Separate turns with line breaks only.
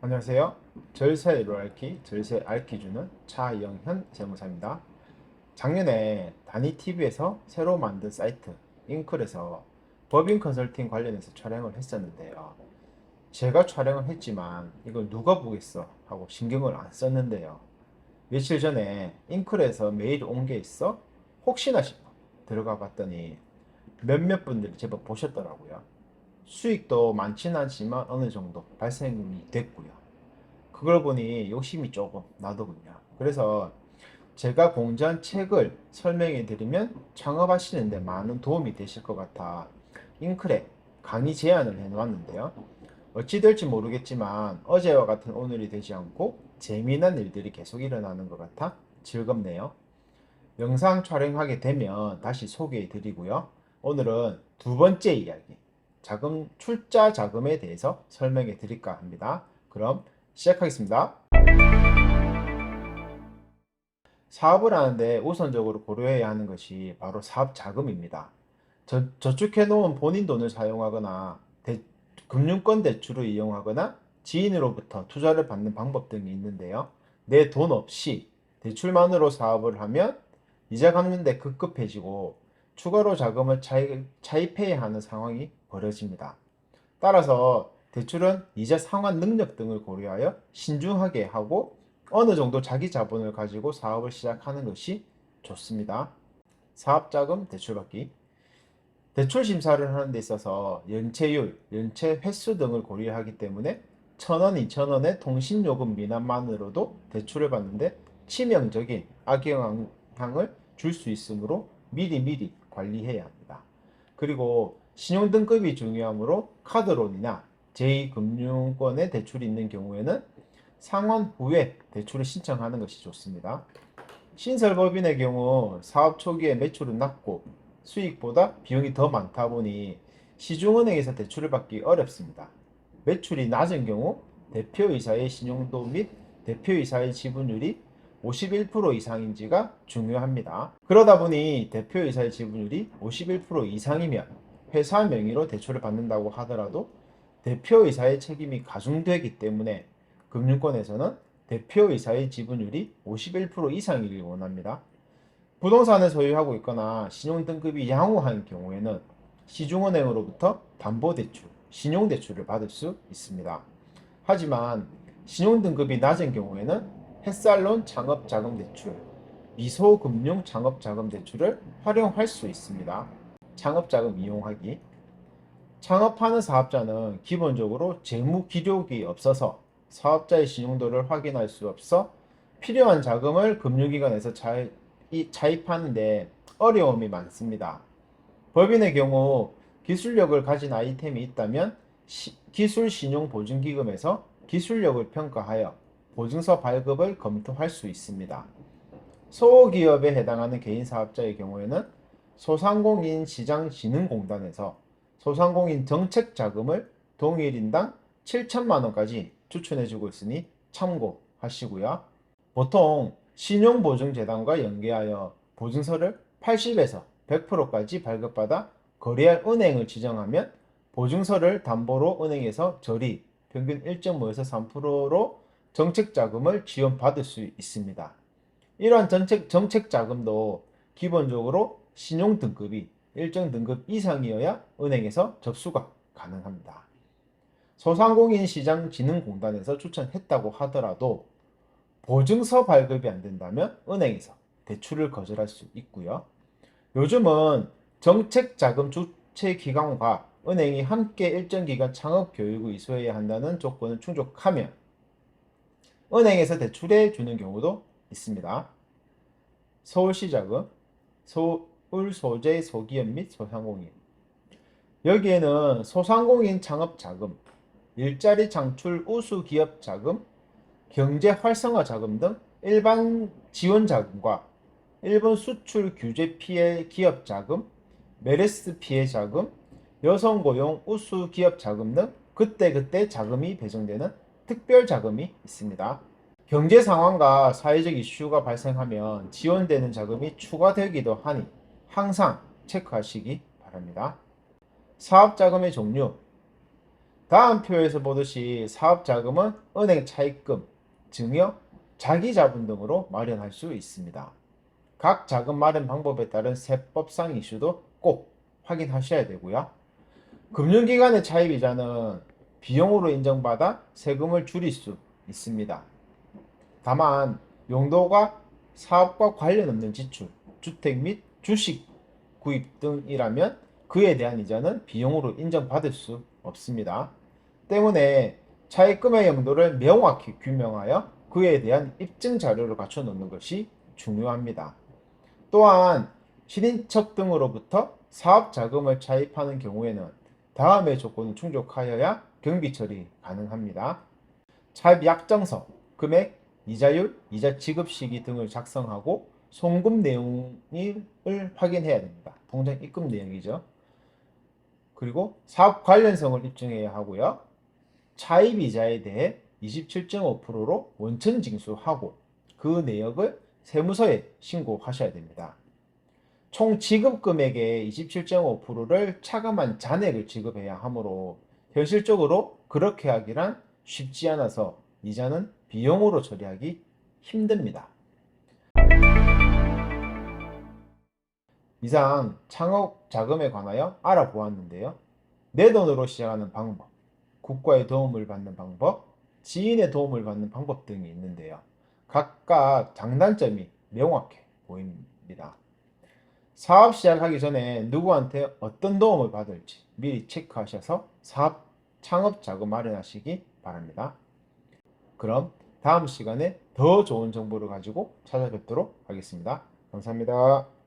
안녕하세요. 절세로 알기, 절세 알기 주는 차영현 세무사입니다. 작년에 다니TV에서 새로 만든 사이트 잉클에서 법인 컨설팅 관련해서 촬영을 했었는데요. 제가 촬영을 했지만 이걸 누가 보겠어 하고 신경을 안 썼는데요. 며칠 전에 잉클에서 메일이 온 게 있어 혹시나 싶어 들어가 봤더니 몇몇 분들이 제법 보셨더라고요. 수익도 많지는 않지만 어느 정도 발생이 됐고요. 그걸 보니 욕심이 조금 나더군요. 그래서 제가 공지한 책을 설명해 드리면 창업하시는데 많은 도움이 되실 것 같아 잉클에 강의 제안을 해 놓았는데요. 어찌 될지 모르겠지만 어제와 같은 오늘이 되지 않고 재미난 일들이 계속 일어나는 것 같아 즐겁네요. 영상 촬영하게 되면 다시 소개해 드리고요. 오늘은 두 번째 이야기, 자금, 출자 자금에 대해서 설명해 드릴까 합니다. 그럼 시작하겠습니다. 사업을 하는데 우선적으로 고려해야 하는 것이 바로 사업 자금입니다. 저축해 놓은 본인 돈을 사용하거나 금융권 대출을 이용하거나 지인으로부터 투자를 받는 방법 등이 있는데요. 내 돈 없이 대출만으로 사업을 하면 이자 갚는데 급급해지고 추가로 자금을 차입해야 하는 상황이 벌어집니다. 따라서 대출은 이자 상환 능력 등을 고려하여 신중하게 하고 어느 정도 자기 자본을 가지고 사업을 시작하는 것이 좋습니다. 사업자금 대출받기. 대출 심사를 하는 데 있어서 연체율, 연체 횟수 등을 고려하기 때문에 1,000원, 2,000원의 통신요금 미만만으로도 대출을 받는데 치명적인 악영향을 줄 수 있으므로 미리미리 관리해야 합니다. 그리고 신용등급이 중요하므로 카드론이나 제2금융권의 대출이 있는 경우에는 상환 후에 대출을 신청하는 것이 좋습니다. 신설법인의 경우 사업 초기에 매출은 낮고 수익보다 비용이 더 많다 보니 시중은행에서 대출을 받기 어렵습니다. 매출이 낮은 경우 대표이사의 신용도 및 대표이사의 지분율이 51% 이상인지가 중요합니다. 그러다 보니 대표이사의 지분율이 51% 이상이면 회사 명의로 대출을 받는다고 하더라도 대표이사의 책임이 가중되기 때문에 금융권에서는 대표이사의 지분율이 51% 이상이길 원합니다. 부동산을 소유하고 있거나 신용등급이 양호한 경우에는 시중은행으로부터 담보대출, 신용대출을 받을 수 있습니다. 하지만 신용등급이 낮은 경우에는 햇살론 창업자금대출, 미소금융 창업자금대출을 활용할 수 있습니다. 창업자금 이용하기. 창업하는 사업자는 기본적으로 재무 기록이 없어서 사업자의 신용도를 확인할 수 없어 필요한 자금을 금융기관에서 차입하는데 어려움이 많습니다. 법인의 경우 기술력을 가진 아이템이 있다면 기술신용보증기금에서 기술력을 평가하여 보증서 발급을 검토할 수 있습니다. 소기업에 해당하는 개인사업자의 경우에는 소상공인 시장진흥공단에서 소상공인 정책자금을 동일인당 7천만 원까지 추천해주고 있으니 참고하시고요. 보통 신용보증재단과 연계하여 보증서를 80에서 100%까지 발급받아 거래할 은행을 지정하면 보증서를 담보로 은행에서 저리 평균 1.5에서 3%로 정책자금을 지원받을 수 있습니다. 이러한 정책자금도 기본적으로 신용등급이 일정 등급 이상이어야 은행에서 접수가 가능합니다. 소상공인 시장진흥공단에서 추천했다고 하더라도 보증서 발급이 안 된다면 은행에서 대출을 거절할 수 있고요. 요즘은 정책자금 주체기관과 은행이 함께 일정 기간 창업교육을 이수해야 한다는 조건을 충족하면 은행에서 대출해 주는 경우도 있습니다. 서울시자금, 서울 소재 소기업 및 소상공인. 여기에는 소상공인 창업자금, 일자리 창출 우수 기업 자금, 경제 활성화 자금 등 일반 지원 자금과 일본 수출 규제 피해 기업 자금, 메르스 피해 자금, 여성 고용 우수 기업 자금 등 그때그때 자금이 배정되는 특별 자금이 있습니다. 경제 상황과 사회적 이슈가 발생하면 지원되는 자금이 추가되기도 하니 항상 체크하시기 바랍니다. 사업 자금의 종류. 다음 표에서 보듯이 사업자금은 은행 차입금, 증여, 자기자본 등으로 마련할 수 있습니다. 각 자금 마련 방법에 따른 세법상 이슈도 꼭 확인하셔야 되고요. 금융기관의 차입이자는 비용으로 인정받아 세금을 줄일 수 있습니다. 다만 용도가 사업과 관련 없는 지출, 주택 및 주식 구입 등이라면 그에 대한 이자는 비용으로 인정받을 수 없습니다. 때문에 차입금의 용도를 명확히 규명하여 그에 대한 입증 자료를 갖춰 놓는 것이 중요합니다. 또한 신인척 등으로부터 사업 자금을 차입하는 경우에는 다음의 조건을 충족하여야 경비 처리 가능합니다. 차입 약정서, 금액, 이자율, 이자 지급 시기 등을 작성하고 송금 내용을 확인해야 됩니다. 통장 입금 내역이죠. 그리고 사업 관련성을 입증해야 하고요. 차입 이자에 대해 27.5%로 원천 징수하고 그 내역을 세무서에 신고하셔야 됩니다. 총 지급 금액의 27.5%를 차감한 잔액을 지급해야 하므로 현실적으로 그렇게 하기란 쉽지 않아서 이자는 비용으로 처리하기 힘듭니다. 이상 창업 자금에 관하여 알아보았는데요. 내 돈으로 시작하는 방법, 국가의 도움을 받는 방법, 지인의 도움을 받는 방법 등이 있는데요. 각각 장단점이 명확해 보입니다. 사업 시작하기 전에 누구한테 어떤 도움을 받을지 미리 체크하셔서 사업 창업 자금 마련하시기 바랍니다. 그럼 다음 시간에 더 좋은 정보를 가지고 찾아뵙도록 하겠습니다. 감사합니다.